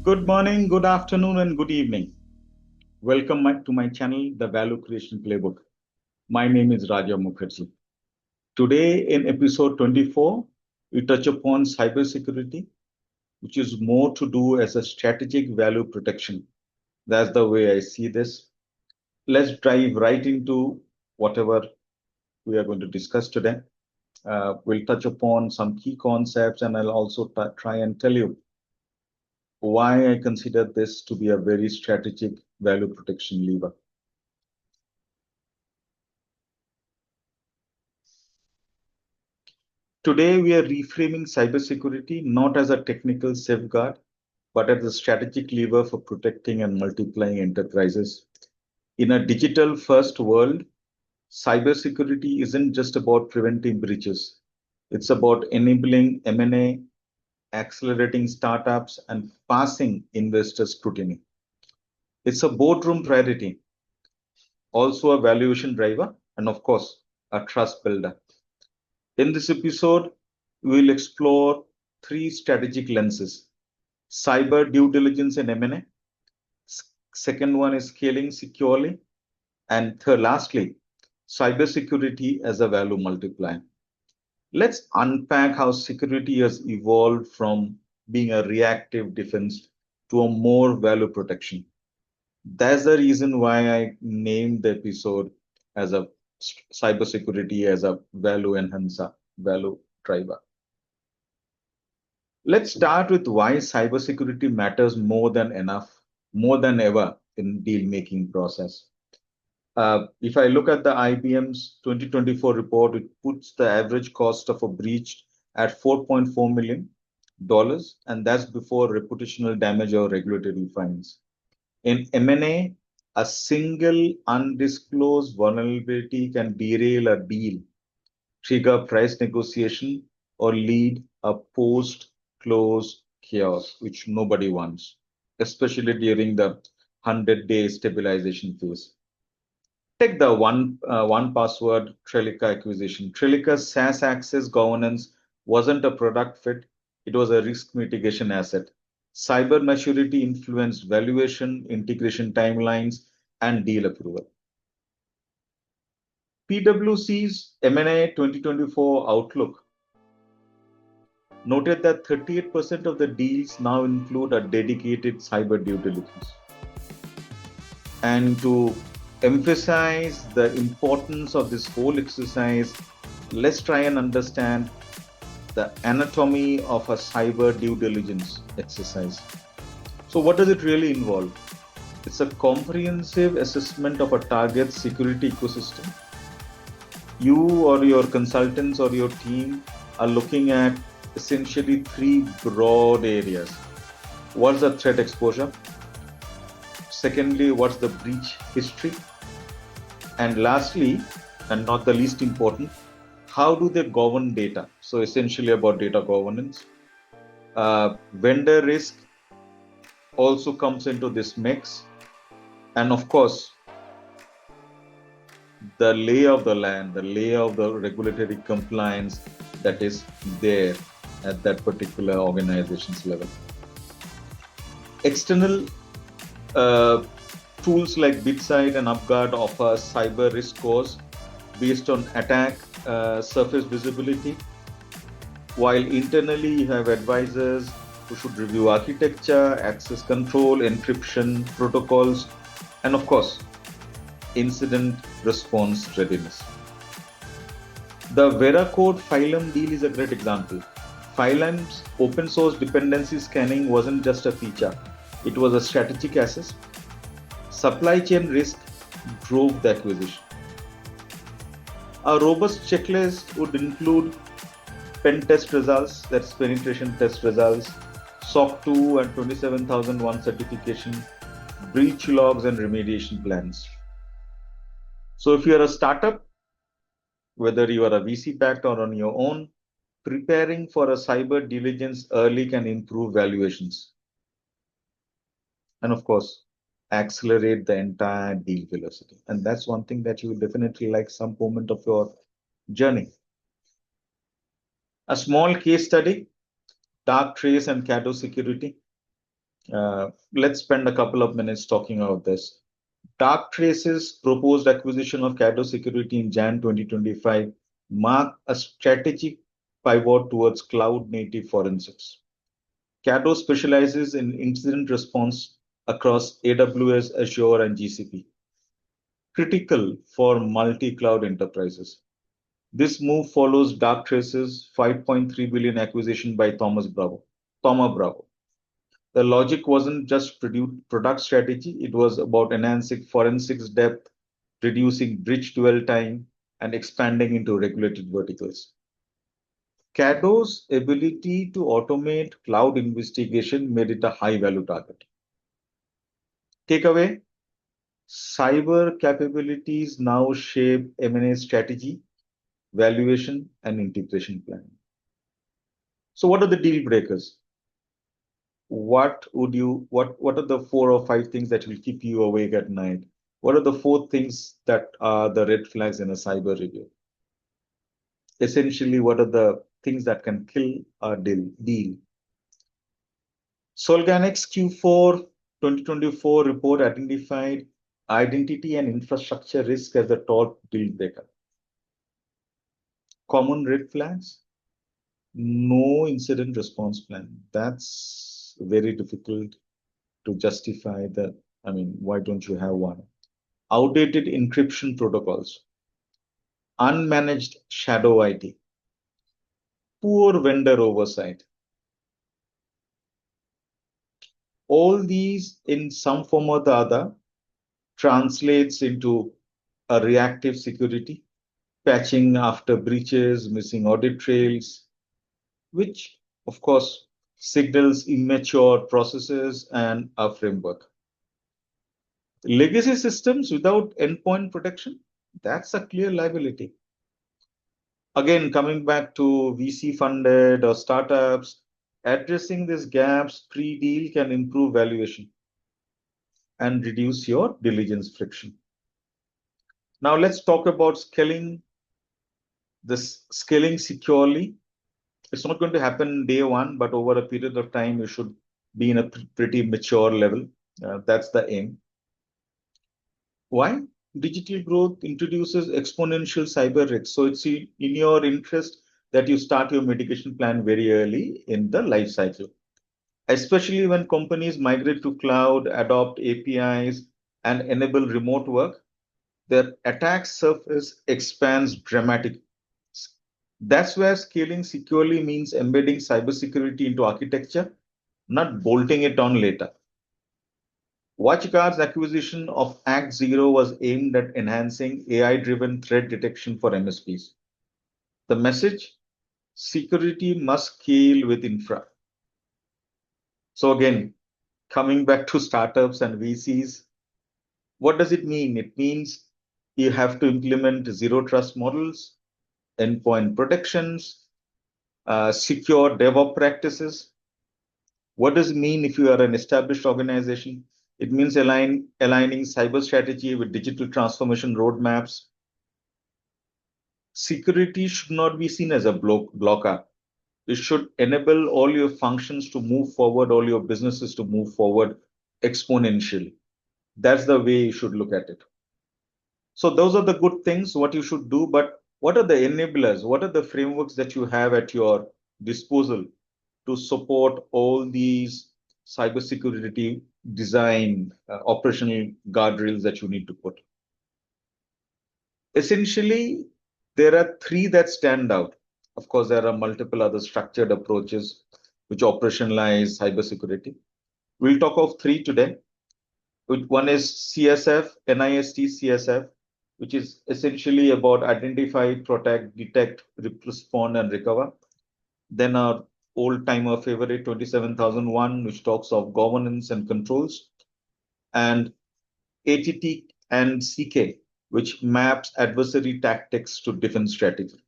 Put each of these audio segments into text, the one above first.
Good morning, good afternoon, and good evening. Welcome to my channel, The Value Creation Playbook. My name is Raja Mukherjee. Today, in episode 24, we touch upon cybersecurity, which is more to do as a strategic value protection. That's the way I see this. Let's dive right into whatever we are going to discuss today. We'll touch upon some key concepts, and I'll also try and tell you why I consider this to be a very strategic value protection lever. Today, we are reframing cybersecurity not as a technical safeguard, but as a strategic lever for protecting and multiplying enterprises. In a digital first world, cybersecurity isn't just about preventing breaches. It's about enabling M&A, accelerating startups, and passing investor scrutiny. It's a boardroom priority, also a valuation driver, and of course, a trust builder. In this episode, we will explore three strategic lenses: cyber due diligence and M&A. Second one is scaling securely. And third, lastly, cybersecurity as a value multiplier. Let's unpack how security has evolved from being a reactive defense to a more value protection. That's the reason why I named the episode as a cybersecurity as a value enhancer, value driver. Let's start with why cybersecurity matters more than ever in deal-making process. If I look at the IBM's 2024 report, it puts the average cost of a breach at $4.4 million, and that's before reputational damage or regulatory fines. In M&A, a single undisclosed vulnerability can derail a deal, trigger price negotiation, or lead a post-close chaos, which nobody wants, especially during the 100-day stabilization phase. Take the one password Trelica acquisition. Trelica's SaaS access governance wasn't a product fit, it was a risk mitigation asset. Cyber maturity influenced valuation, integration timelines, and deal approval. PwC's M&A 2024 outlook noted that 38% of the deals now include a dedicated cyber due diligence. And to emphasize the importance of this whole exercise, let's try and understand the anatomy of a cyber due diligence exercise. So what does it really involve? It's a comprehensive assessment of a target security ecosystem. You or your consultants or your team are looking at essentially three broad areas. What's the threat exposure? Secondly, what's the breach history? And lastly, and not the least important, how do they govern data? So essentially about data governance. Vendor risk also comes into this mix. And of course, the lay of the land, the lay of the regulatory compliance that is there at that particular organization's level. External tools like BitSight and UpGuard offer cyber risk scores based on attack surface visibility, while internally you have advisors who should review architecture, access control, encryption protocols, and of course, incident response readiness. The Veracode Phylum deal is a great example. Phylum's open source dependency scanning wasn't just a feature, it was a strategic asset. Supply chain risk drove the acquisition. A robust checklist would include pen test results, that's penetration test results, SOC 2 and 27001 certification, breach logs, and remediation plans. So if you're a startup, whether you are a VC backed or on your own, preparing for a cyber diligence early can improve valuations. And of course, accelerate the entire deal velocity. And that's one thing that you will definitely like some moment of your journey. A small case study, Dark Trace and Cato Security. Let's spend a couple of minutes talking about this. Darktrace's proposed acquisition of Caddo Security in Jan 2025 marked a strategic pivot towards cloud-native forensics. Caddo specializes in incident response across AWS, Azure, and GCP, critical for multi-cloud enterprises. This move follows Darktrace's 5.3 billion acquisition by Thoma Bravo. The logic wasn't just product strategy, it was about enhancing forensics depth, reducing bridge dwell time, and expanding into regulated verticals. Caddo's ability to automate cloud investigation made it a high value target. Takeaway: cyber capabilities now shape M&A strategy, valuation, and integration planning. So, what are the deal breakers? What are the 4 or 5 things that will keep you awake at night? What are the 4 things that are the red flags in a cyber review? Essentially, what are the things that can kill a deal? Solganics Q4 2024 report identified identity and infrastructure risk as the top deal breaker. Common red flags: no incident response plan. That's very difficult to justify that. I mean, why don't you have one? Outdated encryption protocols, unmanaged shadow IT, poor vendor oversight. All these, in some form or the other, translates into a reactive security, patching after breaches, missing audit trails, which, of course, signals immature processes and a framework. Legacy systems without endpoint protection, that's a clear liability. Again, coming back to VC funded or startups, addressing these gaps pre-deal can improve valuation and reduce your diligence friction. Now let's talk about scaling securely. It's not going to happen day one, but over a period of time, you should be in a pretty mature level. That's the aim. Why? Digital growth introduces exponential cyber risks. So it's in your interest that you start your mitigation plan very early in the life cycle, especially when companies migrate to cloud, adopt APIs, and enable remote work. Their attack surface expands dramatically. That's where scaling securely means embedding cybersecurity into architecture, not bolting it on later. WatchGuard's acquisition of Act Zero was aimed at enhancing AI-driven threat detection for MSPs. The message: security must scale with infra. So again, coming back to startups and VCs, what does it mean? It means you have to implement zero trust models, endpoint protections, secure DevOps practices. What does it mean if you are an established organization? It means aligning cyber strategy with digital transformation roadmaps. Security should not be seen as a blocker. It should enable all your functions to move forward, all your businesses to move forward exponentially. That's the way you should look at it. So those are the good things, what you should do, but what are the enablers? What are the frameworks that you have at your disposal to support all these cybersecurity design, operational guardrails that you need to put? Essentially, there are 3 that stand out. Of course, there are multiple other structured approaches which operationalize cybersecurity. We'll talk of 3 today. One is CSF, NIST CSF, which is essentially about identify, protect, detect, respond, and recover. Then our old-timer favorite 27001, which talks of governance and controls, and ATT&CK, which maps adversary tactics to defense strategy.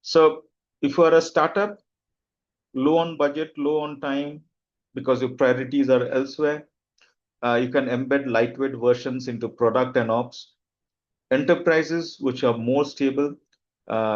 So if you are a startup, low on budget, low on time, because your priorities are elsewhere, you can embed lightweight versions into product and ops. Enterprises, which are more stable,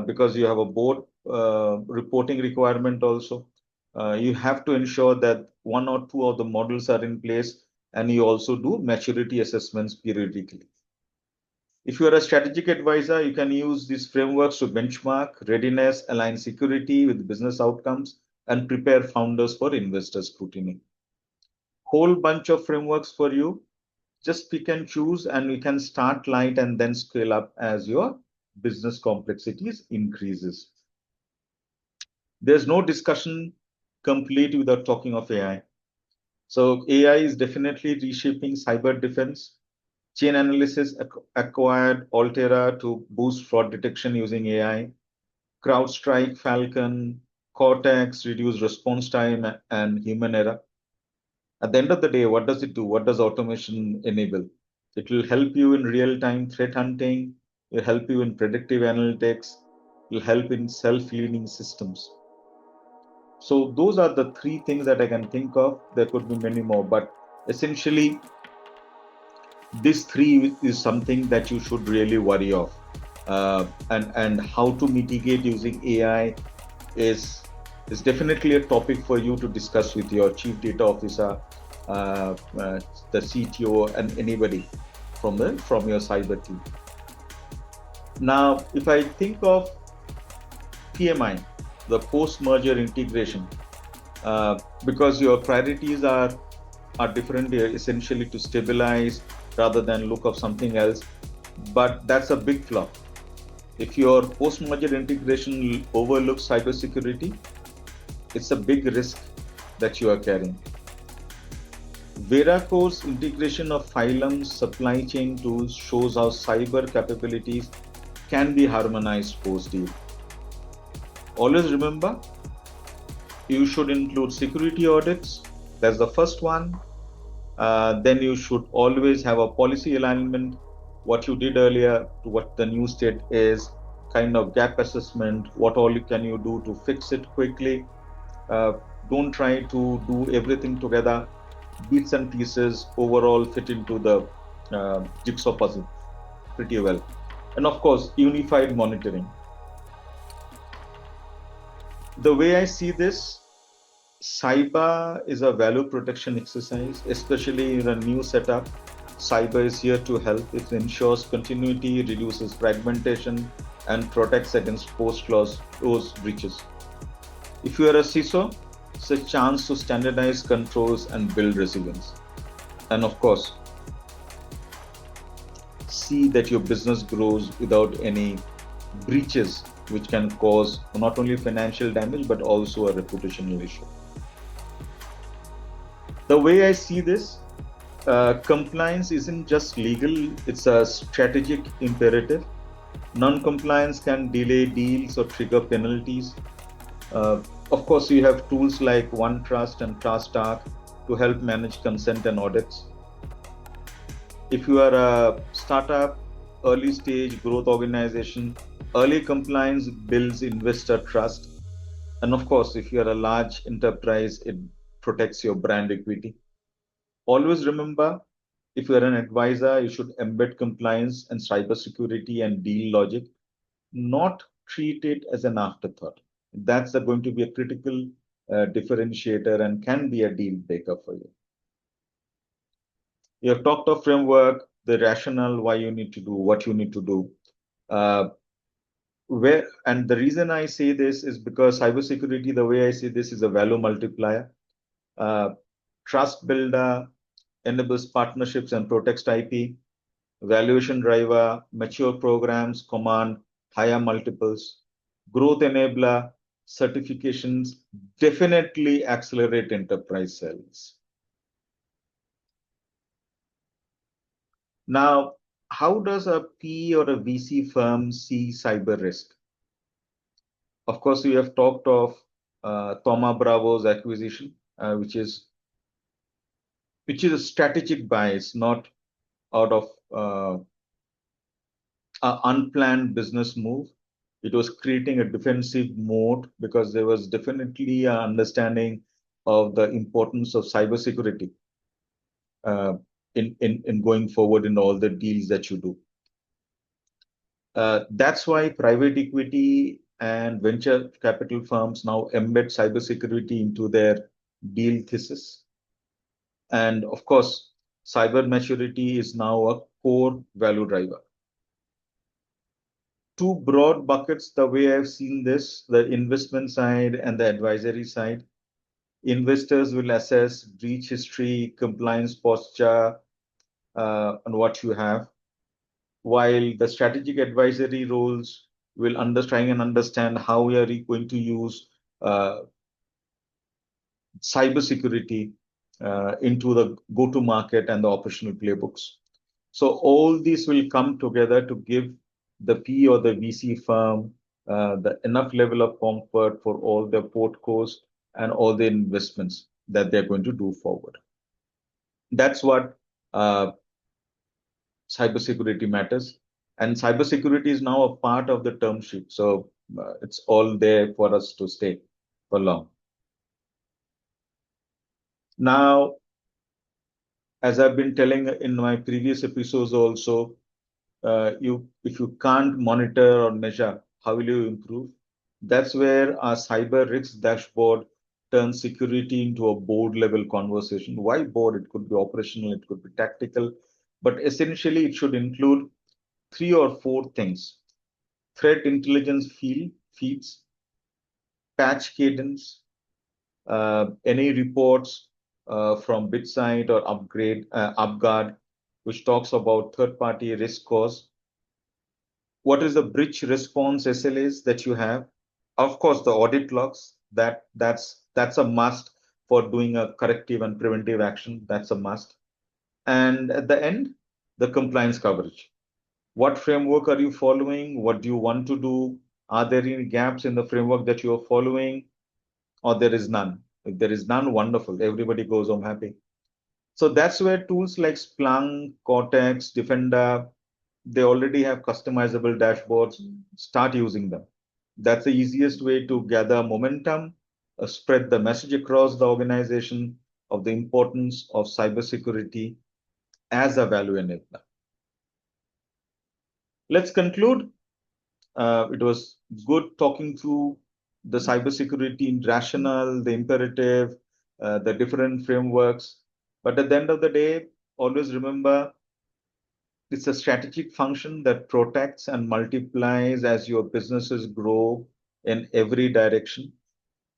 because you have a board reporting requirement also. you have to ensure that one or two of the models are in place, and you also do maturity assessments periodically. If you are a strategic advisor, you can use these frameworks to benchmark readiness, align security with business outcomes, and prepare founders for investor scrutiny. Whole bunch of frameworks for you. Just pick and choose, and you can start light and then scale up as your business complexities increases. There's no discussion complete without talking of AI. So AI is definitely reshaping cyber defense. Chain analysis acquired Altera to boost fraud detection using AI. CrowdStrike, Falcon, Cortex reduce response time and human error. At the end of the day, what does it do? What does automation enable? It will help you in real-time threat hunting. It will help you in predictive analytics. It will help in self-healing systems. So those are the three things that I can think of. There could be many more, but essentially, this three is something that you should really worry of. And how to mitigate using AI is definitely a topic for you to discuss with your chief data officer, the CTO, and anybody from your cyber team. Now, if I think of PMI, the post-merger integration, because your priorities are different, essentially to stabilize rather than look of something else. But that's a big flaw. If your post-merger integration overlooks cybersecurity, it's a big risk that you are carrying. Veracode's integration of Phylum supply chain tools shows how cyber capabilities can be harmonized post-deal. Always remember, you should include security audits. That's the first one. Then you should always have a policy alignment, what you did earlier to what the new state is, kind of gap assessment, what all can you do to fix it quickly. Don't try to do everything together. Bits and pieces overall fit into the jigsaw puzzle pretty well. And of course, unified monitoring. The way I see this, cyber is a value protection exercise, especially in a new setup. Cyber is here to help. It ensures continuity, reduces fragmentation, and protects against post-close breaches. If you are a CISO, it's a chance to standardize controls and build resilience. And of course, see that your business grows without any breaches, which can cause not only financial damage but also a reputational issue. The way I see this, compliance isn't just legal, it's a strategic imperative. Non-compliance can delay deals or trigger penalties. Of course, you have tools like OneTrust and TrustArc to help manage consent and audits. If you are a startup, early stage growth organization, early compliance builds investor trust. And of course, if you are a large enterprise, it protects your brand equity. Always remember, if you are an advisor, you should embed compliance and cybersecurity and deal logic, not treat it as an afterthought. That's going to be a critical differentiator and can be a deal breaker for you. You have talked of framework, the rationale, why you need to do what you need to do. And the reason I say this is because cybersecurity, the way I see this, is a value multiplier. Trust builder, enables partnerships and protects IP. Valuation driver, mature programs command higher multiples. Growth enabler, certifications definitely accelerate enterprise sales. Now, how does a PE or a VC firm see cyber risk? Of course, we have talked of Thoma Bravo's acquisition, which is a strategic bias, not out of an unplanned business move. It was creating a defensive mode because there was definitely an understanding of the importance of cybersecurity in going forward in all the deals that you do. That's why private equity and venture capital firms now embed cybersecurity into their deal thesis. And of course, cyber maturity is now a core value driver. Two broad buckets, the way I've seen this, the investment side and the advisory side. Investors will assess breach history, compliance posture, and what you have, while the strategic advisory roles will try and understand how we are going to use cybersecurity into the go-to-market and the operational playbooks. So all these will come together to give the P or the VC firm the enough level of comfort for all their portcos and all the investments that they're going to do forward. That's what cybersecurity matters. And cybersecurity is now a part of the term sheet. So it's all there for us to stay for long. Now, as I've been telling in my previous episodes also, if you can't monitor or measure, how will you improve? That's where our cyber risk dashboard turns security into a board level conversation. Why board? It could be operational, it could be tactical, but essentially it should include 3 or 4 things: threat intelligence feeds, patch cadence, any reports from BitSight or UpGuard, which talks about third-party risk scores. What is the breach response SLAs that you have? Of course, the audit logs, that's a must for doing a corrective and preventive action. That's a must. And at the end, the compliance coverage. What framework are you following? What do you want to do? Are there any gaps in the framework that you are following? Or there is none? If there is none, wonderful. Everybody goes home happy. So that's where tools like Splunk, Cortex, Defender, they already have customizable dashboards. Start using them. That's the easiest way to gather momentum, spread the message across the organization of the importance of cybersecurity as a value enabler. Let's conclude. It was good talking through the cybersecurity rationale, the imperative, the different frameworks. But at the end of the day, always remember it's a strategic function that protects and multiplies as your businesses grow in every direction.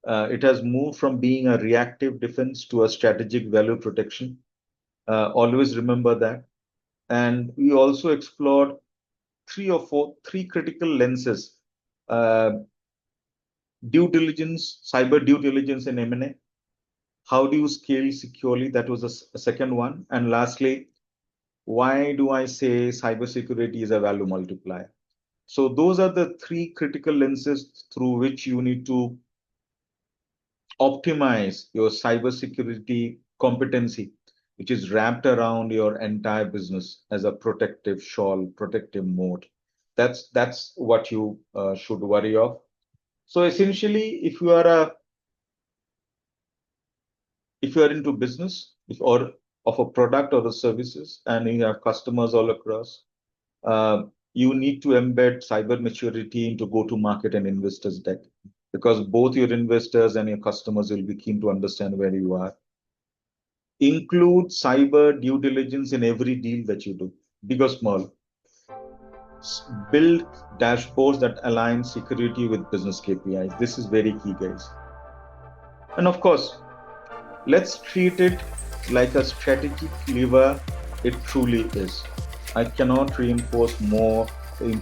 It has moved from being a reactive defense to a strategic value protection. Always remember that. And we also explored three critical lenses: due diligence, cyber due diligence in M&A. How do you scale securely? That was a second one. And lastly, why do I say cybersecurity is a value multiplier? So those are the 3 critical lenses through which you need to optimize your cybersecurity competency, which is wrapped around your entire business as a protective shawl, protective moat. That's what you should worry of. So essentially, if you are into business or of a product or the services, and you have customers all across, you need to embed cyber maturity into go-to-market and investors deck, because both your investors and your customers will be keen to understand where you are. Include cyber due diligence in every deal that you do, big or small. Build dashboards that align security with business KPIs. This is very key, guys. And of course, let's treat it like a strategic lever it truly is. I cannot reinforce more the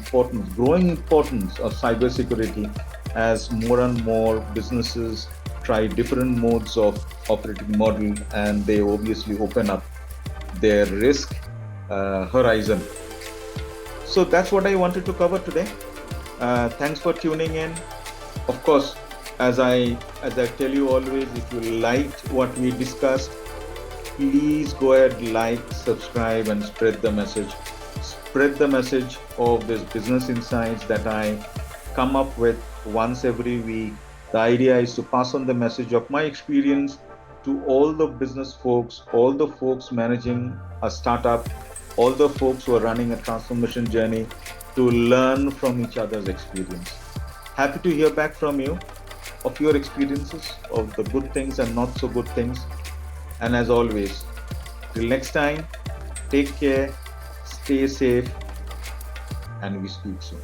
growing importance of cybersecurity as more and more businesses try different modes of operating model, and they obviously open up their risk horizon. So that's what I wanted to cover today. Thanks for tuning in. Of course, as I tell you always, if you liked what we discussed, please go ahead, like, subscribe, and spread the message. Spread the message of this business insights that I come up with once every week. The idea is to pass on the message of my experience to all the business folks, all the folks managing a startup, all the folks who are running a transformation journey, to learn from each other's experience. Happy to hear back from you of your experiences of the good things and not so good things. And as always, till next time, take care, stay safe, and we speak soon.